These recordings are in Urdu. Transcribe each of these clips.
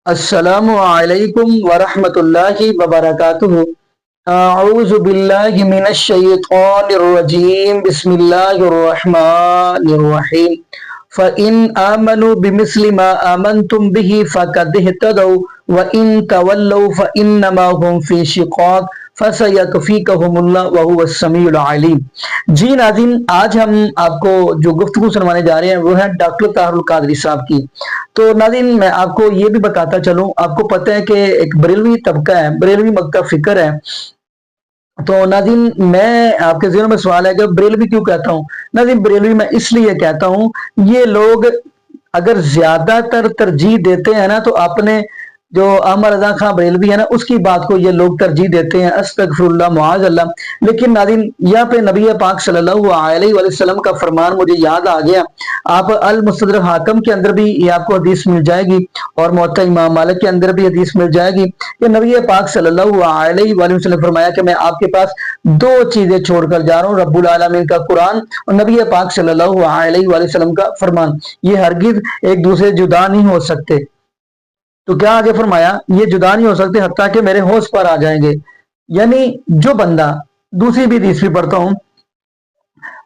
السلام علیکم ورحمۃ اللہ وبرکاتہ۔ اعوذ باللہ من الشیطان الرجیم، بسم اللہ الرحمن الرحیم۔ فَإِنْ آمَنُوا بِمِثْلِ مَا آمَنْتُمْ بِهِ فَقَدِ اهْتَدَوْا وَإِنْ تَوَلَّوْا فَإِنَّمَا هُمْ فِي شِقَاقٍ فَسَيَكْفِيكَهُمُ اللَّهُ وَهُوَ السَّمِيعُ الْعَلِيمُ۔ جی ناظرین، آج ہم آپ کو جو گفتگو سنوانے جا رہے ہیں وہ ہے ڈاکٹر طاہر القادری صاحب کی۔ تو ناظرین، میں آپ کو یہ بھی بتاتا چلوں، آپ کو پتہ ہے کہ ایک بریلوی طبقہ ہے، بریلوی مکتب فکر ہے۔ تو ناظرین، میں آپ کے ذہن میں سوال ہے کہ بریلوی کیوں کہتا ہوں؟ ناظرین، بریلوی میں اس لیے کہتا ہوں، یہ لوگ اگر زیادہ تر ترجیح دیتے ہیں نا تو اپنے جو احمد رضا خان بریلوی ہے نا اس کی بات کو یہ لوگ ترجیح دیتے ہیں، استغفر اللہ معاذ اللہ۔ لیکن ناظرین، یہاں پہ نبی پاک صلی اللہ علیہ وسلم کا فرمان مجھے یاد آ گیا۔ آپ المستدرک حاکم کے اندر بھی یہ آپ کو حدیث مل جائے گی اور موطا امام مالک کے اندر بھی حدیث مل جائے گی کہ نبی پاک صلی اللہ علیہ وآلہ وسلم فرمایا کہ میں آپ کے پاس دو چیزیں چھوڑ کر جا رہا ہوں، رب العالمین کا قرآن اور نبی پاک صلی اللہ علیہ وآلہ وسلم کا فرمان، یہ ہرگز ایک دوسرے جدا نہیں ہو سکتے۔ تو کیا آگے فرمایا؟ یہ جدا نہیں ہو سکتے حتیٰ کہ میرے ہوش پر آ جائیں گے۔ یعنی جو بندہ، دوسری بھی حدیث بھی پڑھتا ہوں،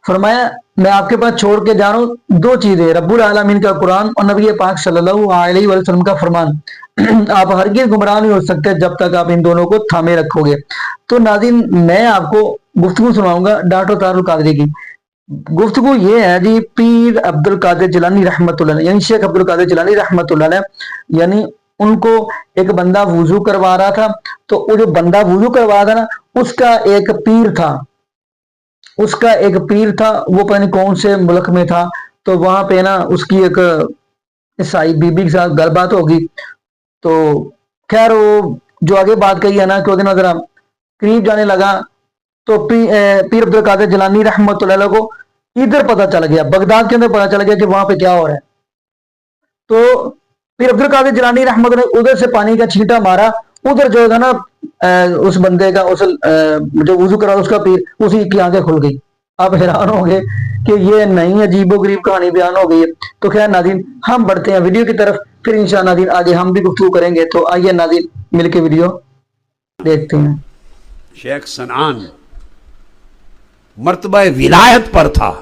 فرمایا میں آپ کے پاس چھوڑ کے جا رہا ہوں دو چیزیں، رب العالمین کا قرآن اور نبی پاک صلی اللہ علیہ وسلم کا فرمان۔ آپ ہرگز گمراہ نہیں ہو سکتے جب تک آپ ان دونوں کو تھامے رکھو گے۔ تو ناظرین، میں آپ کو گفتگو سناؤں گا ڈاکٹر طاہر القادری کی۔ گفتگو یہ ہے جی، پیر عبد القادر جیلانی رحمۃ اللہ علیہ، یعنی شیخ عبد القادر جیلانی رحمۃ اللہ علیہ، یعنی ان کو ایک بندہ وضو کروا رہا تھا، تو وہ جو بندہ وضو کروا رہا تھا نا اس کا ایک پیر تھا، وہ پتہ نہیں کون سے ملک میں تھا، تو وہاں پہ نا اس کی ایک عیسائی بی بی کے ساتھ گل بات ہوگی۔ تو خیر وہ جو آگے بات کہی ہے نا کہ وہ ذرا قریب جانے لگا، تو پیر عبد القادر جیلانی رحمۃ اللہ علیہ کو ادھر پتہ چل گیا، بغداد کے اندر پتہ چل گیا کہ وہاں پہ کیا ہو رہا ہے۔ تو پیر عبد القادر جیلانی رحمۃ اللہ ادھر سے پانی کا چھینٹا مارا، ادھر جو ہے نا اس بندے کا، اس جو وضو کرا اس کا پیر، اسی کی آنکھیں کھل گئی۔ آپ حیران ہوں گے کہ یہ نئی عجیب و غریب کہانی بیان ہو گئی ہے۔ تو خیر ناظرین، ہم بڑھتے ہیں ویڈیو کی طرف، پھر انشاءاللہ ناظرین آگے ہم بھی گفتگو کریں گے۔ تو آئیے ناظرین مل کے ویڈیو دیکھتے ہیں۔ شیخ سنعان مرتبہ ولایت پر تھا،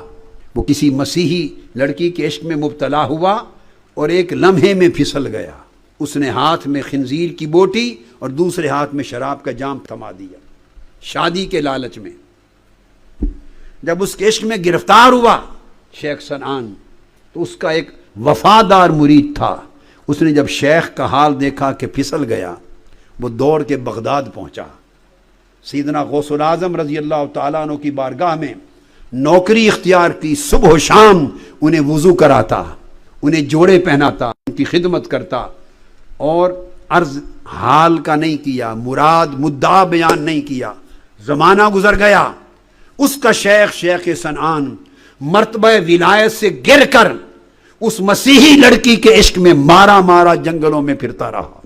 وہ کسی مسیحی لڑکی کے عشق میں مبتلا ہوا اور ایک لمحے میں پھسل گیا۔ اس نے ہاتھ میں خنزیر کی بوٹی اور دوسرے ہاتھ میں شراب کا جام تھما دیا شادی کے لالچ میں۔ جب اس کے عشق میں گرفتار ہوا شیخ سنعان، تو اس کا ایک وفادار مرید تھا، اس نے جب شیخ کا حال دیکھا کہ پھسل گیا، وہ دوڑ کے بغداد پہنچا، سیدنا غوث العظم رضی اللہ تعالیٰ عنہ کی بارگاہ میں نوکری اختیار کی، صبح و شام انہیں وضو کراتا، انہیں جوڑے پہناتا، ان کی خدمت کرتا، اور عرض حال کا نہیں کیا، مراد مدعا بیان نہیں کیا۔ زمانہ گزر گیا، اس کا شیخ سنعان مرتبہ ولایت سے گر کر اس مسیحی لڑکی کے عشق میں مارا جنگلوں میں پھرتا رہا۔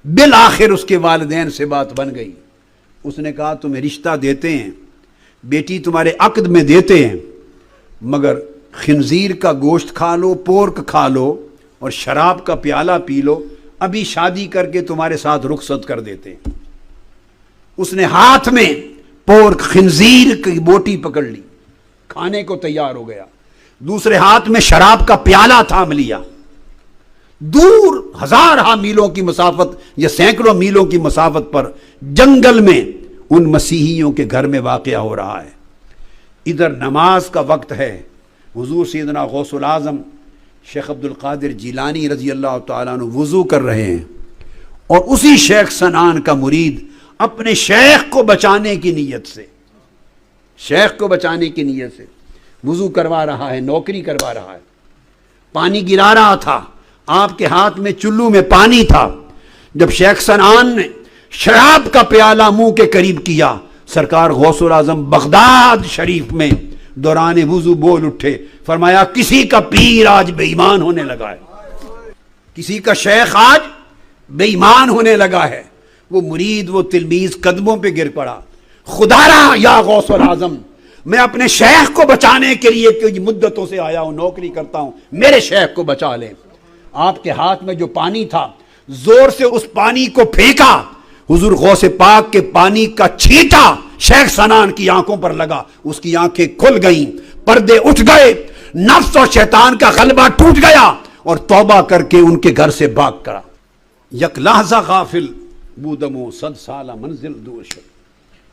بالآخر اس کے والدین سے بات بن گئی، اس نے کہا تمہیں رشتہ دیتے ہیں، بیٹی تمہارے عقد میں دیتے ہیں، مگر خنزیر کا گوشت کھا لو، پورک کھا لو اور شراب کا پیالہ پی لو، ابھی شادی کر کے تمہارے ساتھ رخصت کر دیتے ہیں۔ اس نے ہاتھ میں پورک خنزیر کی بوٹی پکڑ لی، کھانے کو تیار ہو گیا، دوسرے ہاتھ میں شراب کا پیالہ تھام لیا۔ دور ہزارہ میلوں کی مسافت یا سینکڑوں میلوں کی مسافت پر جنگل میں ان مسیحیوں کے گھر میں واقعہ ہو رہا ہے۔ ادھر نماز کا وقت ہے، حضور سیدنا غوث العظم شیخ عبد القادر جیلانی رضی اللہ تعالیٰ عنہ وضو کر رہے ہیں، اور اسی شیخ سنعان کا مرید اپنے شیخ کو بچانے کی نیت سے وضو کروا رہا ہے، نوکری کروا رہا ہے، پانی گرا رہا تھا، آپ کے ہاتھ میں چلو میں پانی تھا۔ جب شیخ سنعان نے شراب کا پیالہ منہ کے قریب کیا، سرکار غوث العظم بغداد شریف میں دوران وضو بول اٹھے، فرمایا کسی کا پیر آج بے ایمان ہونے لگا ہے، کسی کا شیخ آج بے ایمان ہونے لگا ہے۔ وہ مرید، وہ تلمیذ قدموں پہ گر پڑا، خدا را یا غوث العظم، میں اپنے شیخ کو بچانے کے لیے کہ مدتوں سے آیا ہوں، نوکری کرتا ہوں، میرے شیخ کو بچا لیں۔ آپ کے ہاتھ میں جو پانی تھا زور سے اس پانی کو پھینکا، حضور غوث پاک کے پانی کا چھینٹا شیخ سنان کی آنکھوں پر لگا، اس کی آنکھیں کھل گئیں، پردے اٹھ گئے، نفس اور شیطان کا غلبہ ٹوٹ گیا، اور توبہ کر کے ان کے گھر سے بھاگ کرا۔ یک لحظہ غافل بودمو صد سالہ منزل دور شد۔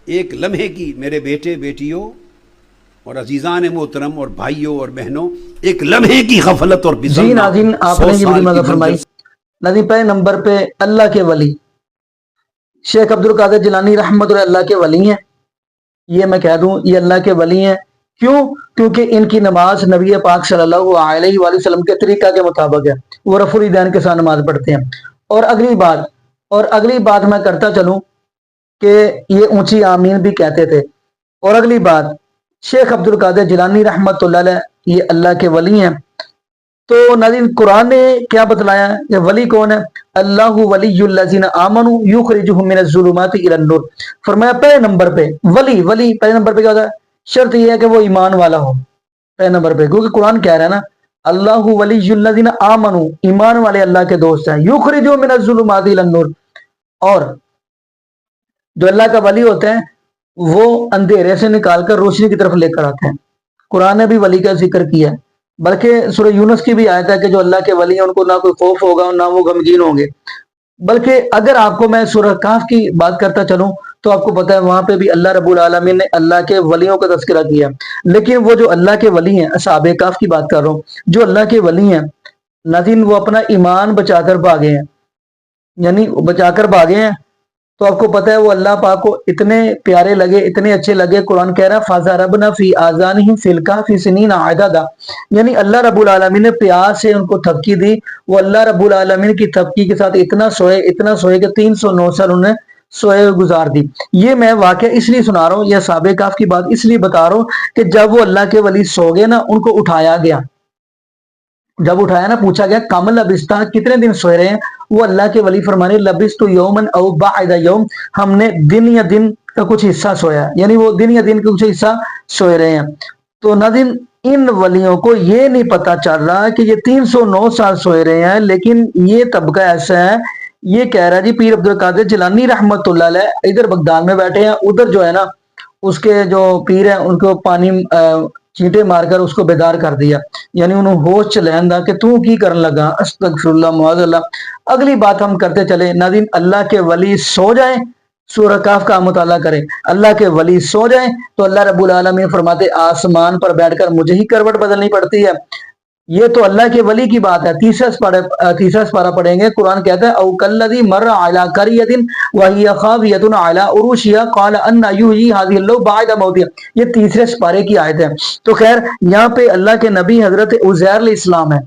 ایک لمحے کی میرے بیٹے بیٹیوں اور عزیزان محترم اور بھائیوں اور بہنوں، ایک لمحے کی غفلت اور جی ناظرین، آپ نے یہ بڑی مدد فرمائی۔ ناظرین، پہلے نمبر پہ اللہ کے ولی شیخ عبد القادر جیلانی رحمت اللہ کے ولی ہیں۔ یہ میں کہہ دوں، یہ اللہ کے ولی ہیں۔ کیوں؟ کیونکہ ان کی نماز نبی پاک صلی اللہ علیہ وآلہ وسلم کے طریقہ کے مطابق ہے، وہ رفع الیدین کے ساتھ نماز پڑھتے ہیں۔ اور اگلی بات میں کرتا چلوں کہ یہ اونچی آمین بھی کہتے تھے۔ اور اگلی بات، شیخ عبد القادر جیلانی رحمت اللہ علیہ یہ اللہ کے ولی ہیں۔ تو ناظرین، قرآن نے کیا بتلایا کہ ولی کون ہے؟ اللہ ولی الذین آمنوا یخرجہم من الظلمات الی النور۔ فرمایا پہلے نمبر پہ ولی پہلے نمبر پہ کیا ہوتا ہے؟ شرط یہ ہے کہ وہ ایمان والا ہو پہلے نمبر پہ، کیونکہ قرآن کہہ رہا ہے نا اللہ ولی الذین آمنوا، ایمان والے اللہ کے دوست ہیں، یخرجہم من الظلمات الی النور۔ اور جو اللہ کا ولی ہوتے ہیں وہ اندھیرے سے نکال کر روشنی کی طرف لے کر آتے ہیں۔ قرآن نے بھی ولی کا ذکر کیا ہے، بلکہ سورہ یونس کی بھی آیت ہے کہ جو اللہ کے ولی ہیں ان کو نہ کوئی خوف ہوگا نہ وہ غمگین ہوں گے۔ بلکہ اگر آپ کو میں سورہ کہف کی بات کرتا چلوں تو آپ کو پتہ ہے وہاں پہ بھی اللہ رب العالمین نے اللہ کے ولیوں کا تذکرہ کیا، لیکن وہ جو اللہ کے ولی ہیں، اصحاب کہف کی بات کر رہا ہوں، جو اللہ کے ولی ہیں ناظرین وہ اپنا ایمان بچا کر بھاگے ہیں، یعنی بچا کر بھاگے ہیں۔ تو آپ کو پتہ ہے وہ اللہ پاک کو اتنے پیارے لگے، اتنے اچھے لگے، قرآن کہہ رہا ہے فَضَرَبْنَا فِي آذَانِهِمْ فِي الْكَهْفِ سِنِينَ عَدَدًا، یعنی اللہ رب العالمین نے پیار سے ان کو تھپکی دی۔ وہ اللہ رب العالمین کی تھپکی کے ساتھ اتنا سوئے کہ 309 سال انہیں سوئے گزار دی۔ یہ میں واقعہ اس لیے سنا رہا ہوں، یہ اصحاب کہف کی بات اس لیے بتا رہا ہوں کہ جب وہ اللہ کے ولی سو گئے نا، ان کو اٹھایا گیا، جب اٹھایا نا پوچھا گیا کم لبستہ، کتنے دن سوئے رہے ہیں؟ وہ اللہ کے ولی فرمانے لبستو یومن او بعد یوم، ہم نے دن یا دن کا کچھ حصہ سویا ہے، یعنی وہ دن یا دن کا کچھ حصہ سوئے رہے ہیں۔ تو ناظرین ان ولیوں کو یہ نہیں پتا چل رہا کہ یہ 309 سال سوئے رہے ہیں، لیکن یہ طبقہ ایسا ہے، یہ کہہ رہا ہے جی پیر عبد القادر جیلانی رحمت اللہ علیہ ادھر بغداد میں بیٹھے ہیں، ادھر جو ہے نا اس کے جو پیر ہیں ان کو پانی چینٹے مار کر اس کو بیدار کر دیا، یعنی انہوں ہوش چلین دا کہ تو کی کرن لگا، استغفر اللہ معاذ اللہ۔ اگلی بات ہم کرتے چلے ناظرین، اللہ کے ولی سو جائیں، سورہ کہف کا مطالعہ کریں، اللہ کے ولی سو جائیں تو اللہ رب العالمین فرماتے آسمان پر بیٹھ کر مجھے ہی کروٹ بدلنی پڑتی ہے۔ یہ تو اللہ کے ولی کی بات ہے۔ تیسرا سپارہ پڑھیں گے، قرآن کہتا ہے او کلذی مر علی قریۃ وہی خاویۃ علی عروشہا قال ان یحیی ھذہ اللہ بعد موتہا، یہ تیسرے سپارے کی آیت ہے۔ تو خیر یہاں پہ اللہ کے نبی حضرت عزیر علیہ السلام ہے،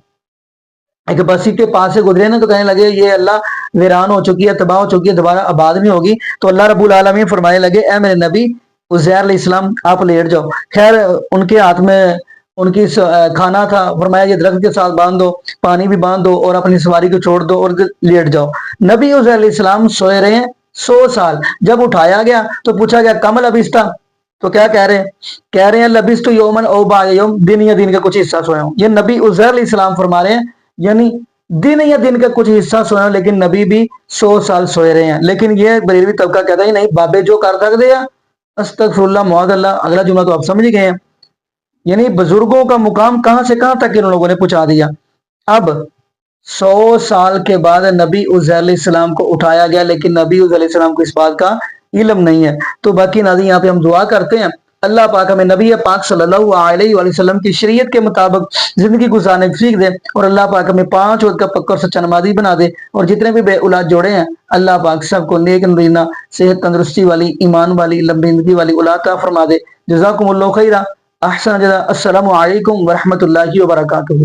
ایک بستی کے پاس سے گزرے نا تو کہنے لگے یہ اللہ ویران ہو چکی ہے، تباہ ہو چکی ہے، دوبارہ آباد نہیں ہوگی۔ تو اللہ رب العالمین فرمانے لگے اے میرے نبی عزیر علیہ السلام آپ لیٹ جاؤ۔ خیر ان کے ہاتھ میں ان کی کھانا تھا، فرمایا یہ درخت کے ساتھ باندھ دو، پانی بھی باندھ دو اور اپنی سواری کو چھوڑ دو اور لیٹ جاؤ۔ نبی عزیر علیہ السلام سوئے رہے ہیں 100 سال۔ جب اٹھایا گیا تو پوچھا گیا کم لبستہ، تو کیا کہہ رہے ہیں لبستو یومن او بعد یوم، دن یا دن کا کچھ حصہ سویا ہوں۔ یہ نبی عزیر علیہ السلام فرما رہے ہیں یعنی دن یا دن کا کچھ حصہ سویا ہوں، لیکن نبی بھی 100 سال سوئے رہے ہیں۔ لیکن یہ بریلوی طبقہ کہتا ہے نہیں بابے جو کر سکتے ہیں، استغفر اللہ معاذ اللہ۔ اگلا جملہ تو آپ سمجھ گئے ہیں، یعنی بزرگوں کا مقام کہاں سے کہاں تک ان لوگوں نے پہنچا دیا۔ اب 100 سال کے بعد نبی عزیر علیہ السلام کو اٹھایا گیا، لیکن نبی عزیر علیہ السلام کو اس بات کا علم نہیں ہے۔ تو باقی ناظرین یہاں پہ ہم دعا کرتے ہیں اللہ پاک ہمیں نبی پاک صلی اللہ علیہ وآلہ وسلم کی شریعت کے مطابق زندگی گزارنے کی سیکھ دے، اور اللہ پاک ہمیں 5 وقت کا پکا اور سچا نمازی بنا دے، اور جتنے بھی بے اولاد جوڑے ہیں اللہ پاک سب کو نیک نبینا صحت تندرستی والی ایمان والی لمبی زندگی والی اولاد عطا فرما دے۔ جزاکم اللہ خیرہ، احسن جزا۔ السلام علیکم ورحمۃ اللہ وبرکاتہ۔